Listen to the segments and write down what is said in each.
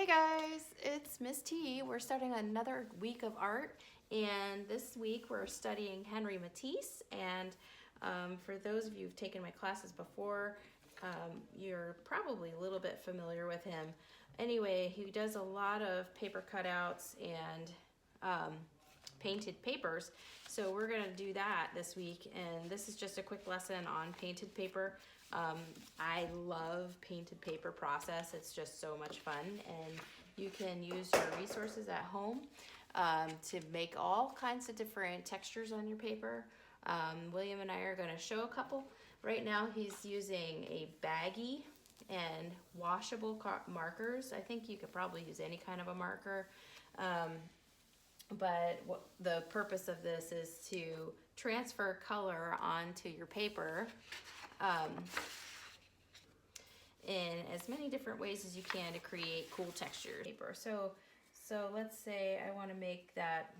Hey guys, it's Miss T. We're starting another week of art, and this week we're studying Henry Matisse. And for those of you who've taken my classes before, you're probably a little bit familiar with him. Anyway, he does a lot of paper cutouts and painted papers. So we're going to do that this week, and this is just a quick lesson on painted paper. I love painted paper process. It's just so much fun, and you can use your resources at home to make all kinds of different textures on your paper. William and I are going to show a couple. Right now he's using a baggie and washable markers. I think you could probably use any kind of a marker. But the purpose of this is to transfer color onto your paper in as many different ways as you can to create cool textured paper. So let's say I want to make that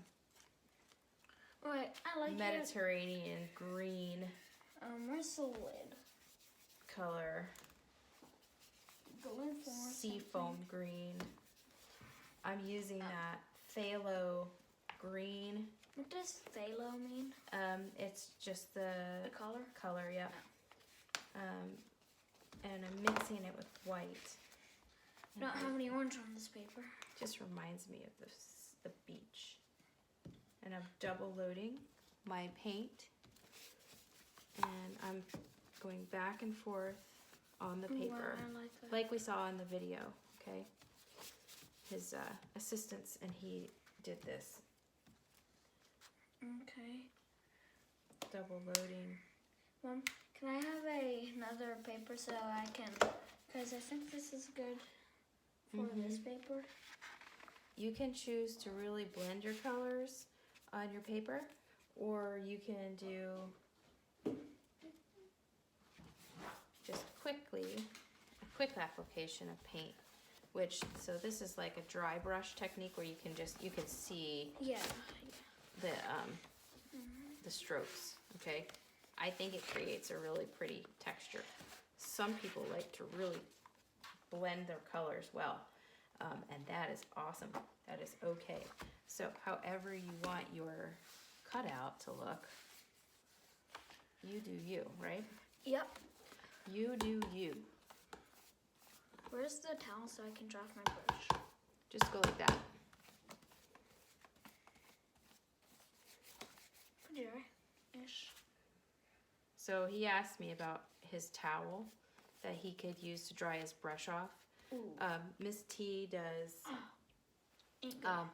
Mediterranean green where's the lid? Color, seafoam green. I'm using that phthalo green. What does phthalo mean? It's just the color? Color, yeah. And I'm mixing it with white. You don't have any orange on this paper. Just reminds me of the beach. And I'm double loading my paint, and I'm going back and forth on the paper. Wow, I like that. Like we saw in the video, okay? His assistants, and he did this. Okay. Double loading. Mom, can I have another paper so I can, because I think this is good for this paper. You can choose to really blend your colors on your paper, or you can do just a quick application of paint. So this is like a dry brush technique where you can see the strokes, okay? I think it creates a really pretty texture. Some people like to really blend their colors well, and that is awesome. That is okay. So however you want your cutout to look, you do you, right? Yep. You do you. Where's the towel so I can dry off my brush? Just go like that. Pretty dry-ish. So he asked me about his towel that he could use to dry his brush off. Miss T does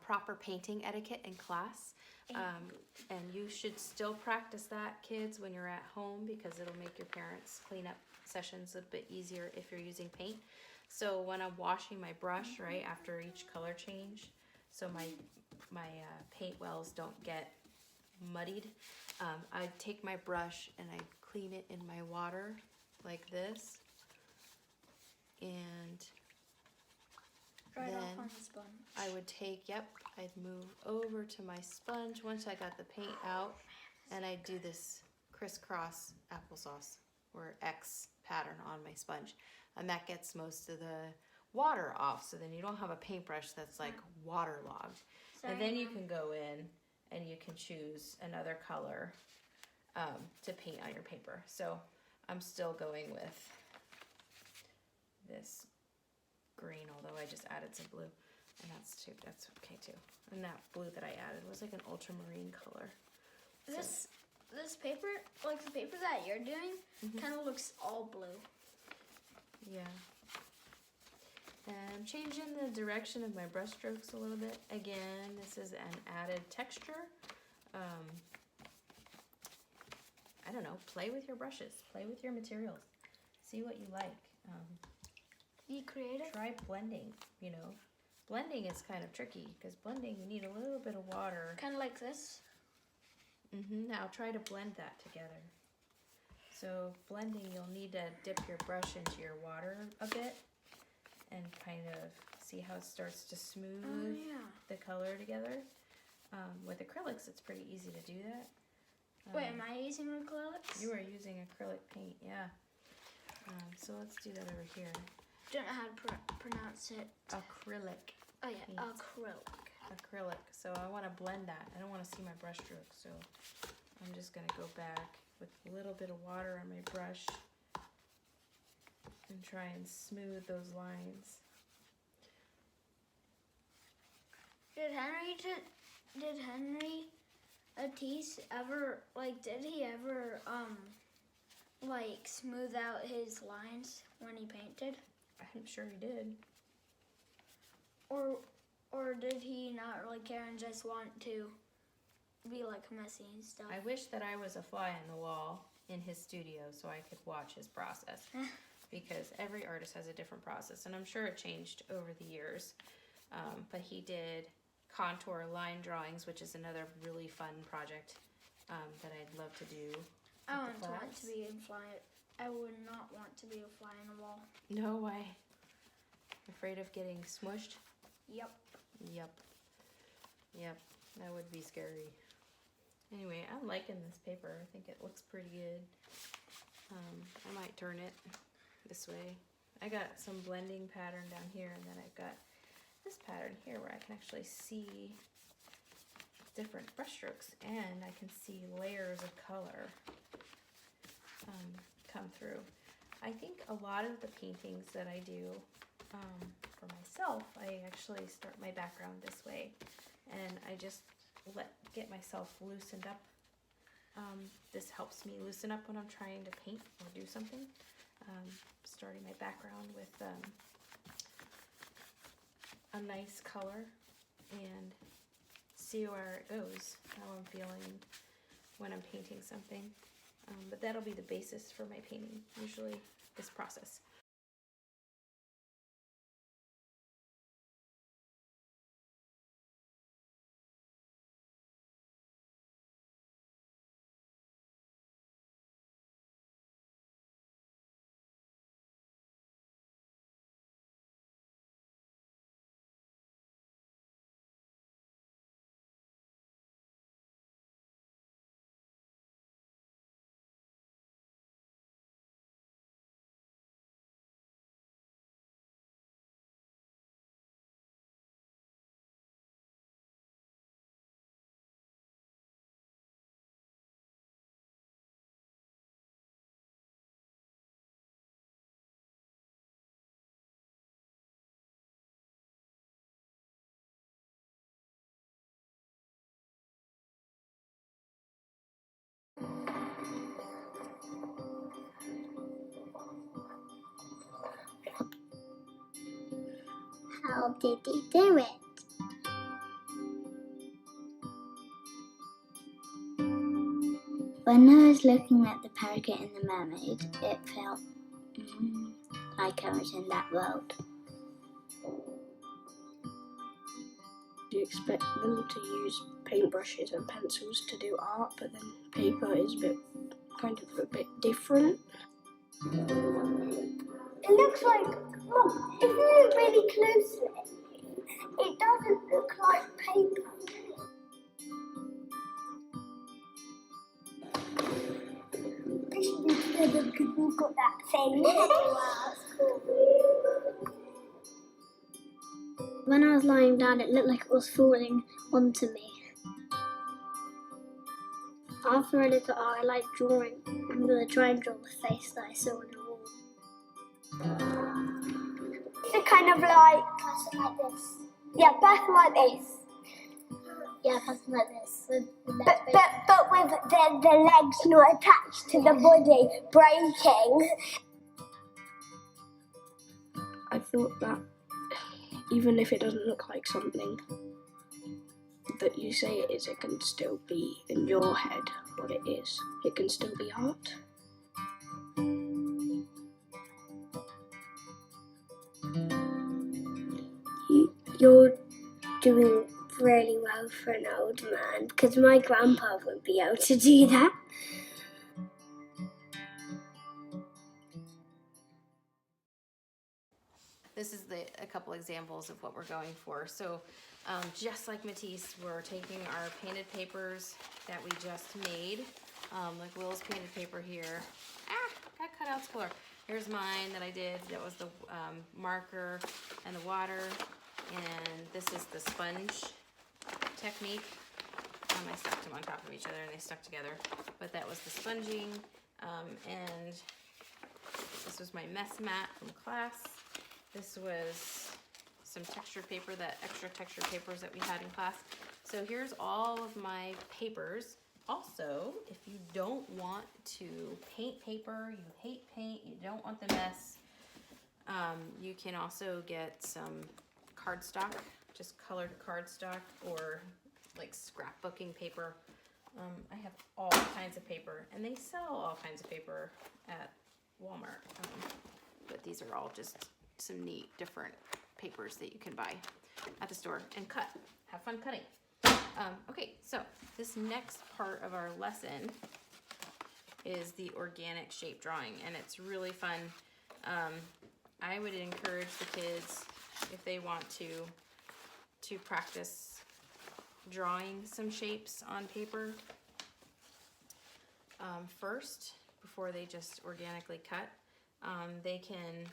proper painting etiquette in class. And you should still practice that, kids, when you're at home, because it'll make your parents' cleanup sessions a bit easier if you're using paint. So when I'm washing my brush, right, after each color change, so my paint wells don't get muddied, I take my brush and I clean it in my water like this, and Dry it then off on the sponge. I would I'd move over to my sponge once I got the paint out, and I'd do this crisscross applesauce or X pattern on my sponge, and that gets most of the water off, so then you don't have a paintbrush that's like waterlogged. And then you can go in and you can choose another color to paint on your paper. So I'm still going with this green, although I just added some blue, and that's okay too. And that blue that I added was like an ultramarine color. This paper, like the paper that you're doing, kind of looks all blue. Yeah. And I'm changing the direction of my brush strokes a little bit. Again, this is an added texture. I don't know, play with your brushes, play with your materials, see what you like. Be creative. Try blending, you know. Blending is kind of tricky, because blending, you need a little bit of water. Kind of like this. Now try to blend that together. So blending, you'll need to dip your brush into your water a bit and kind of see how it starts to smooth the color together. With acrylics, it's pretty easy to do that. Wait, am I using acrylics? You are using acrylic paint, yeah. So let's do that over here. don't know how to pronounce it. Acrylic. Oh yeah, paint. Acrylic. So I want to blend that. I don't want to see my brush strokes, so I'm just going to go back with a little bit of water on my brush and try and smooth those lines. Did Henry Matisse ever did he ever smooth out his lines when he painted? I'm sure he did. Or did he not really care and just want to be messy and stuff? I wish that I was a fly on the wall in his studio so I could watch his process, because every artist has a different process, and I'm sure it changed over the years. But he did contour line drawings, which is another really fun project that I'd love to do. I want to be a fly. I would not want to be a fly on the wall. No way. Afraid of getting smushed? Yep. Yep, that would be scary. Anyway, I'm liking this paper. I think it looks pretty good. I might turn it this way. I got some blending pattern down here, and then I've got this pattern here where I can actually see different brush strokes, and I can see layers of color come through. I think a lot of the paintings that I do for myself, I actually start my background this way, and I just get myself loosened up. This helps me loosen up when I'm trying to paint or do something. Starting my background with a nice color and see where it goes, how I'm feeling when I'm painting something. But that'll be the basis for my painting, usually this process. How did he do it? When I was looking at the parakeet and the mermaid, it felt like I was in that world. You expect them to use paintbrushes and pencils to do art, but then paper is a bit different. It looks like, look, if you look really closely, it doesn't look like paper. We should be together because we've got that thing. Wow, that's cool. When I was lying down, it looked like it was falling onto me. After I look at art, I like drawing. I'm going to try and draw the face that I saw on the wall. It's kind of like person like this. Yeah, person like this. Yeah, person like this. With but with the legs not attached to the body, breaking. I thought that even if it doesn't look like something that you say it is, it can still be in your head what it is. It can still be art. You're doing really well for an old man, because my grandpa wouldn't be able to do that. This is a couple examples of what we're going for. So just like Matisse, we're taking our painted papers that we just made, like Will's painted paper here. Got cutouts galore. here's mine that I did. That was the marker and the water. And this is the sponge technique. I stuck them on top of each other and they stuck together. But that was the sponging. And this was my mess mat from class. This was some textured paper, that extra textured papers that we had in class. So here's all of my papers. Also, if you don't want to paint paper, you hate paint, you don't want the mess, you can also get some cardstock, just colored cardstock, or like scrapbooking paper. I have all kinds of paper, and they sell all kinds of paper at Walmart. But these are all just some neat, different papers that you can buy at the store and cut. Have fun cutting. Okay, so this next part of our lesson is the organic shape drawing, and it's really fun. I would encourage the kids, if they want to practice drawing some shapes on paper first, before they just organically cut. They can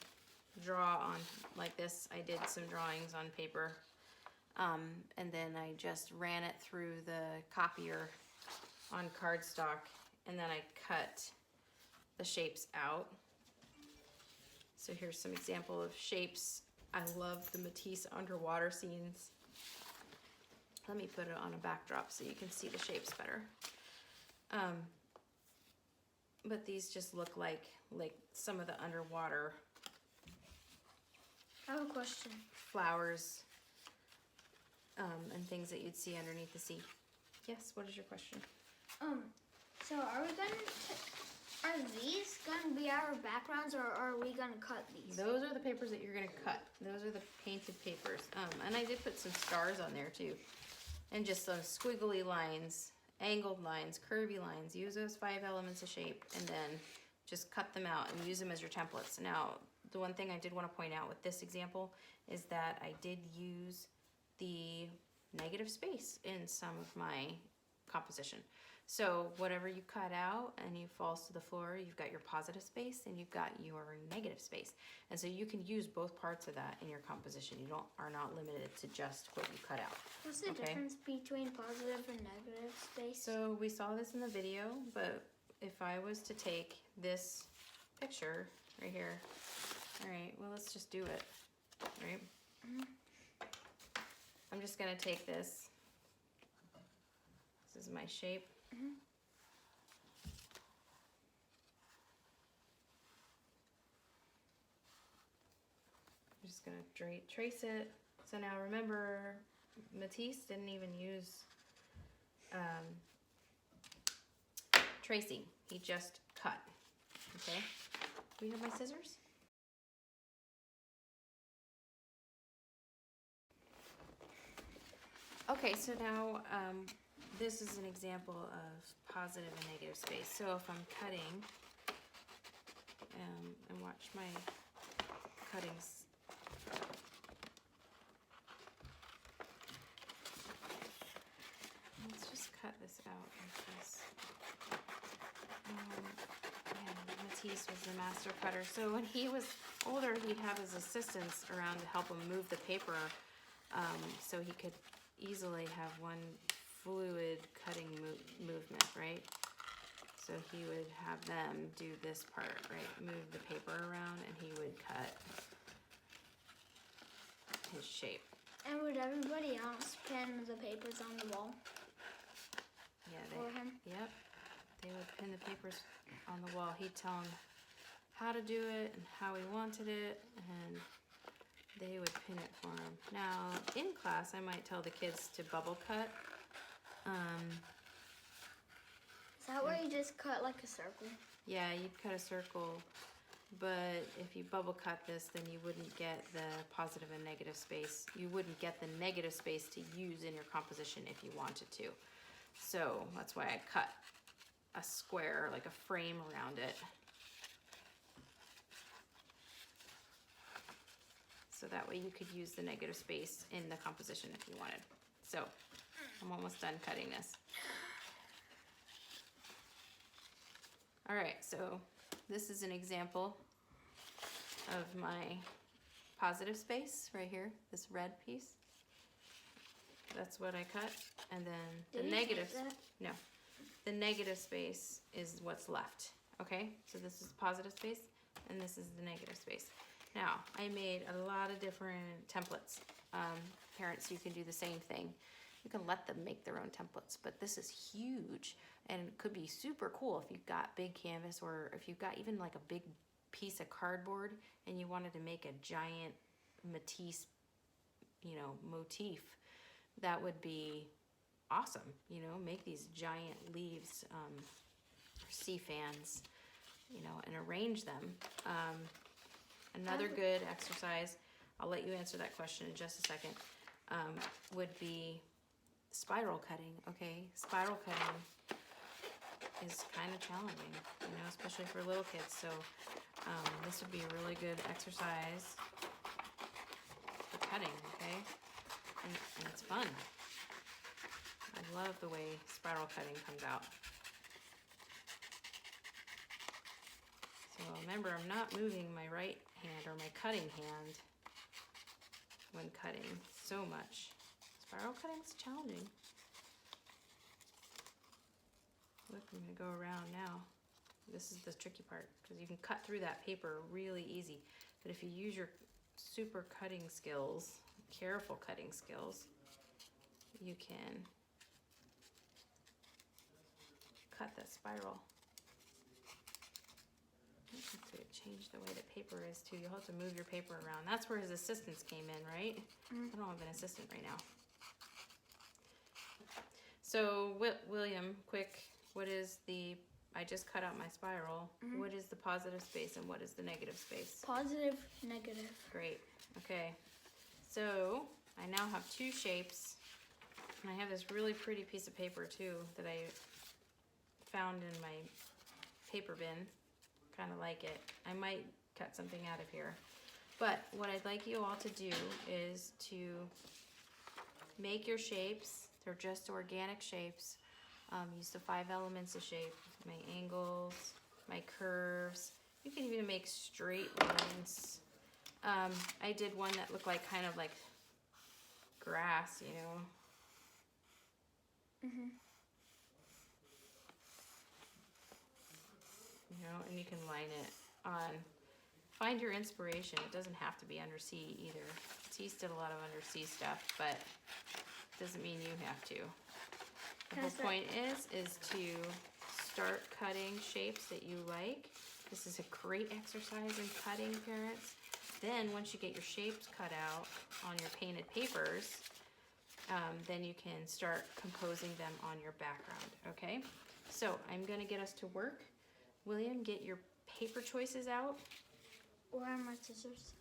draw on like this. I did some drawings on paper. And then I just ran it through the copier on cardstock, and then I cut the shapes out. So here's some example of shapes. I love the Matisse underwater scenes. Let me put it on a backdrop so you can see the shapes better. But these just look like some of the underwater I have a question. flowers. And things that you'd see underneath the sea. Yes, what is your question? So are these gonna be our backgrounds, or are we gonna cut these? Those are the papers that you're gonna cut. Those are the painted papers. And I did put some stars on there too. And just some squiggly lines, angled lines, curvy lines. Use those 5 elements of shape and then just cut them out and use them as your templates. Now, the one thing I did want to point out with this example is that I did use the negative space in some of my composition. So whatever you cut out and you falls to the floor, you've got your positive space and you've got your negative space. And so you can use both parts of that in your composition. You are not limited to just what you cut out. What's the difference between positive and negative space? So we saw this in the video, but if I was to take this picture right here, all right, well, let's just do it, right? I'm just gonna take this. This is my shape. I'm just gonna trace it. So now remember, Matisse didn't even use tracing. He just cut, okay? Do you have my scissors? Okay, so now this is an example of positive and negative space. So if I'm cutting, and watch my cuttings. Let's just cut this out like this. Matisse was the master cutter. So when he was older, he'd have his assistants around to help him move the paper, so he could easily have one fluid cutting movement, right? So he would have them do this part, right? Move the paper around and he would cut his shape. And would everybody else pin the papers on the wall? Yeah, for him? Yep. They would pin the papers on the wall. He'd tell them how to do it and how he wanted it, and they would pin it for him. Now, in class, I might tell the kids to bubble cut. Is that where you just cut like a circle? Yeah, you'd cut a circle, but if you bubble cut this, then you wouldn't get the positive and negative space. You wouldn't get the negative space to use in your composition if you wanted to. So that's why I cut a square, like a frame around it. So that way you could use the negative space in the composition if you wanted. So I'm almost done cutting this. All right, so this is an example of my positive space right here, this red piece. That's what I cut, and then the negative, no, the negative space is what's left, okay? So this is positive space, and this is the negative space. Now, I made a lot of different templates. Parents, you can do the same thing. You can let them make their own templates, but this is huge, and it could be super cool if you've got big canvas, or if you've got even like a big piece of cardboard and you wanted to make a giant Matisse, you know, motif. That would be awesome, you know, make these giant leaves, or sea fans, you know, and arrange them. Another good exercise, I'll let you answer that question in just a second, would be spiral cutting, okay? Spiral cutting is kind of challenging, you know, especially for little kids, so this would be a really good exercise for cutting, okay? And it's fun. I love the way spiral cutting comes out. So remember, I'm not moving my right hand or my cutting hand when cutting so much. Spiral cutting's challenging. Look, I'm gonna go around now. This is the tricky part, because you can cut through that paper really easy. But if you use your super cutting skills, careful cutting skills, you can cut that spiral. You have to change the way the paper is too. You'll have to move your paper around. That's where his assistants came in, right? I don't have an assistant right now. So William, quick, what is the, I just cut out my spiral. What is the positive space and what is the negative space? Positive, negative. Great, okay. So I now have two shapes, and I have this really pretty piece of paper too that I found in my paper bin. Kind of like it. I might cut something out of here. But what I'd like you all to do is to make your shapes. They're just organic shapes. Use the 5 elements of shape. My angles, my curves. You can even make straight lines. I did one that looked like kind of like grass, you know. You know, and you can line it on. Find your inspiration. It doesn't have to be undersea either. Matisse did a lot of undersea stuff, but doesn't mean you have to. The whole point is to start cutting shapes that you like. This is a great exercise in cutting, parents. Then once you get your shapes cut out on your painted papers, then you can start composing them on your background, okay? So I'm gonna get us to work. William, get your paper choices out. Where are my scissors?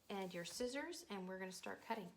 And your scissors, and we're gonna start cutting.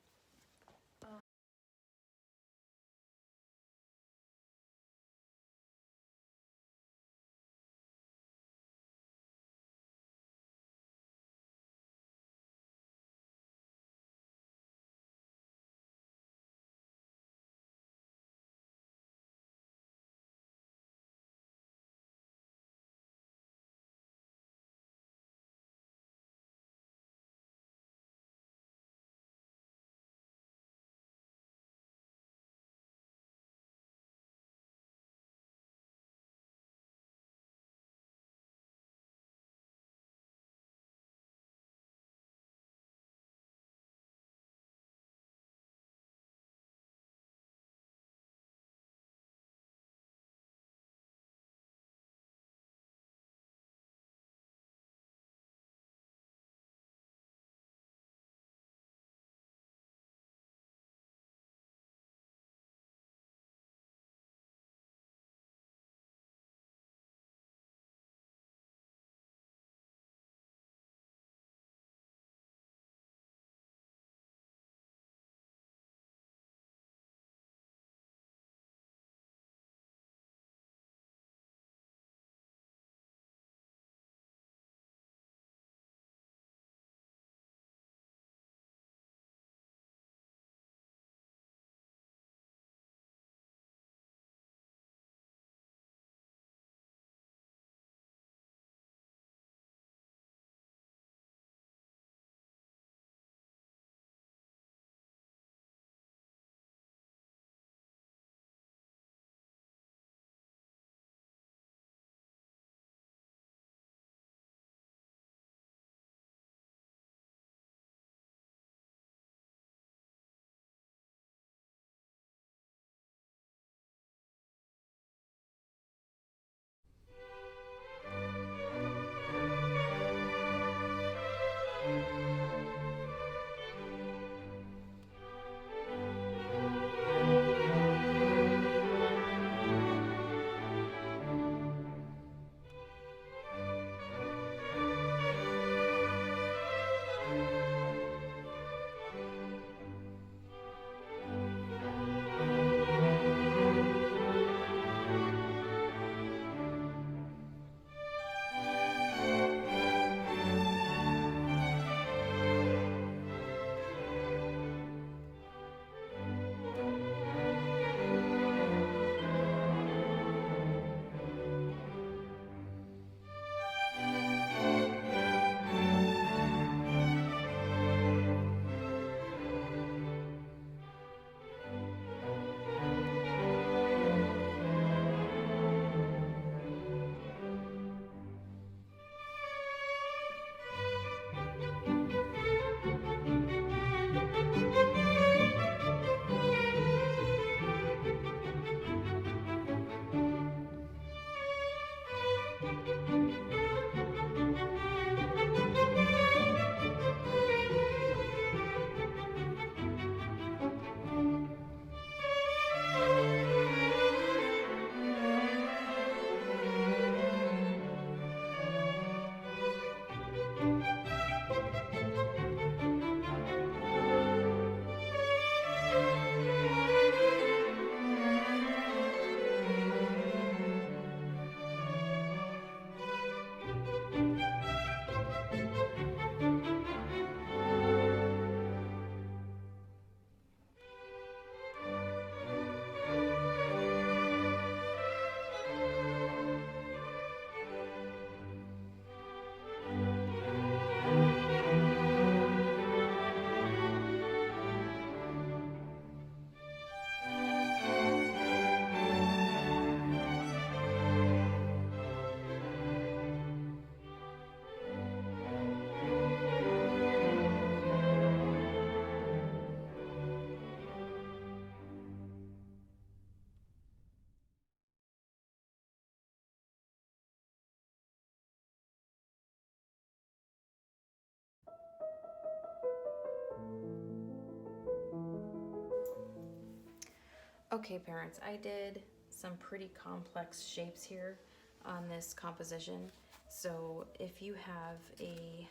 Okay, parents, I did some pretty complex shapes here on this composition. So if you have a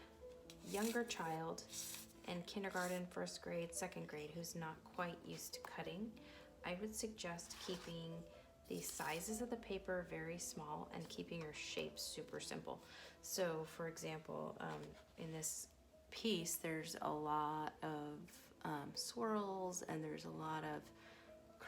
younger child in kindergarten, first grade, second grade who's not quite used to cutting, I would suggest keeping the sizes of the paper very small and keeping your shapes super simple. So for example, in this piece, there's a lot of swirls and there's a lot of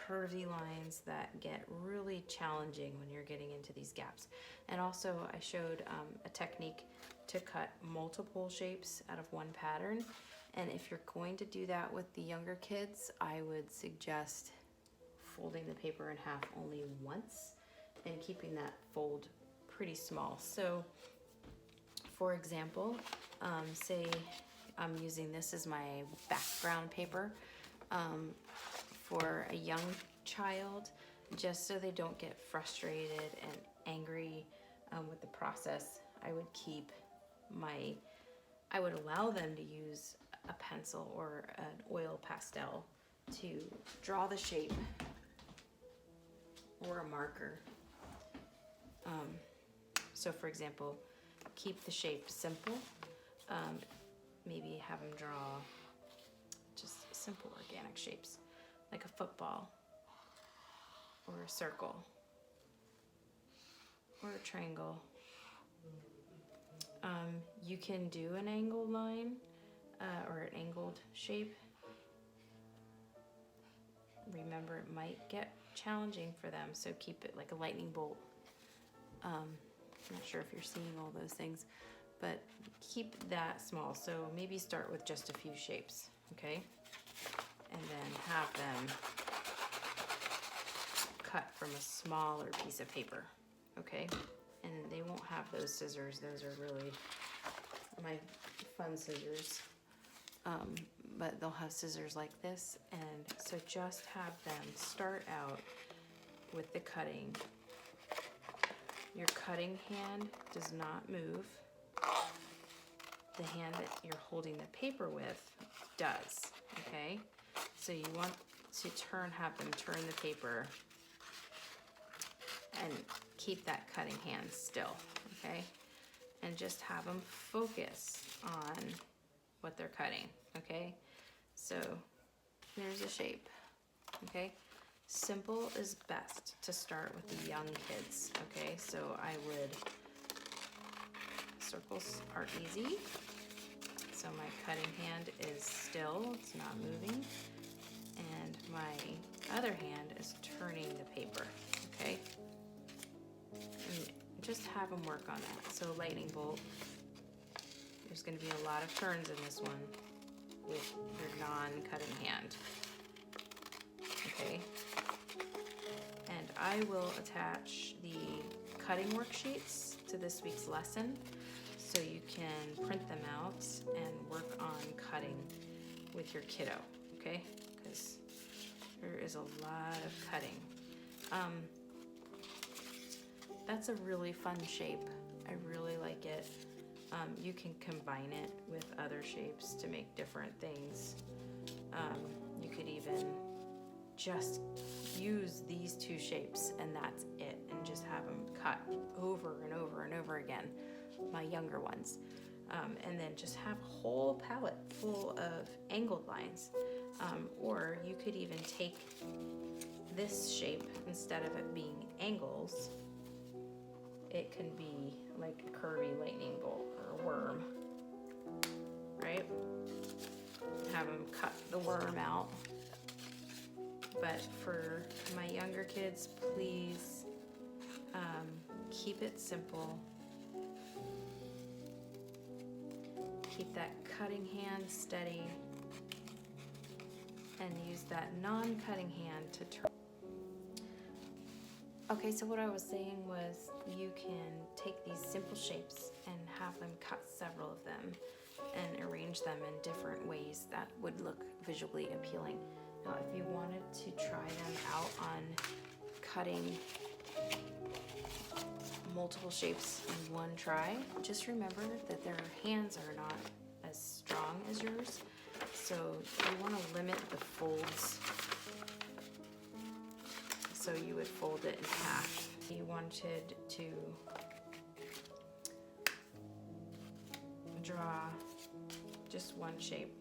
curvy lines that get really challenging when you're getting into these gaps. And also I showed a technique to cut multiple shapes out of one pattern. And if you're going to do that with the younger kids, I would suggest folding the paper in half only once and keeping that fold pretty small. So for example, say I'm using this as my background paper. For a young child, just so they don't get frustrated and angry with the process, I would allow them to use a pencil or an oil pastel to draw the shape, or a marker. So for example, keep the shape simple. Maybe have them draw just simple organic shapes, like a football, or a circle, or a triangle. You can do an angled line or an angled shape. Remember, it might get challenging for them, so keep it like a lightning bolt. I'm not sure if you're seeing all those things, but keep that small. So maybe start with just a few shapes, okay? And then have them cut from a smaller piece of paper, okay? And they won't have those scissors. Those are really my fun scissors. But they'll have scissors like this. And so just have them start out with the cutting. Your cutting hand does not move. The hand that you're holding the paper with does, okay? So you want to have them turn the paper and keep that cutting hand still, okay? And just have them focus on what they're cutting, okay? So there's a shape, okay? Simple is best to start with the young kids, okay? So I would, circles are easy. So my cutting hand is still, it's not moving. And my other hand is turning the paper, okay? And just have them work on that. So lightning bolt, there's gonna be a lot of turns in this one with your non-cutting hand, okay? And I will attach the cutting worksheets to this week's lesson so you can print them out and work on cutting with your kiddo, okay? Because there is a lot of cutting. That's a really fun shape. I really like it. You can combine it with other shapes to make different things. You could even just use these two shapes and that's it, and just have them cut over and over and over again, my younger ones. And then just have a whole palette full of angled lines. Or you could even take this shape, instead of it being angles, it can be like a curvy lightning bolt or a worm, right? Have them cut the worm out. But for my younger kids, please keep it simple. Keep that cutting hand steady and use that non-cutting hand to turn. Okay, so what I was saying was you can take these simple shapes and have them cut several of them and arrange them in different ways that would look visually appealing. Now, if you wanted to try them out on cutting multiple shapes in one try, just remember that their hands are not as strong as yours, so you want to limit the folds So you would fold it in half. You wanted to draw just one shape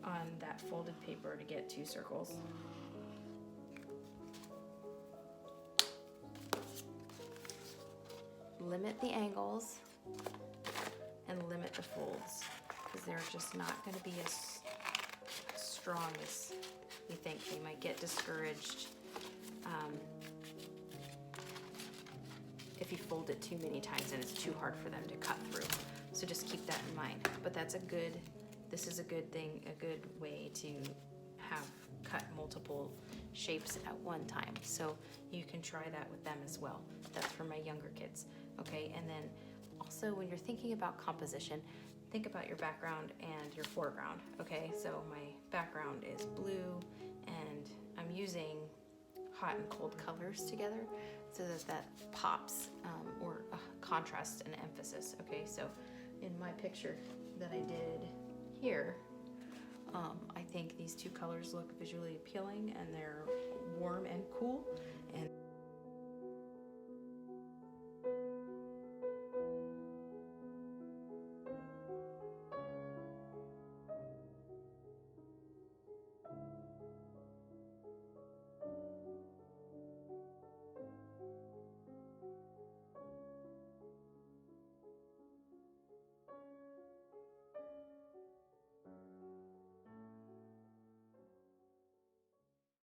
on that folded paper to get 2 circles. Limit the angles and limit the folds, because they're just not going to be as strong as you think. They might get discouraged if you fold it too many times and it's too hard for them to cut through. So just keep that in mind. But this is a good thing, a good way to have cut multiple shapes at one time. So you can try that with them as well. That's for my younger kids, okay? And then also when you're thinking about composition, think about your background and your foreground, okay? So my background is blue and I'm using hot and cold colors together so that pops or contrast and emphasis, okay? So in my picture that I did here, I think these 2 colors look visually appealing and they're warm and cool.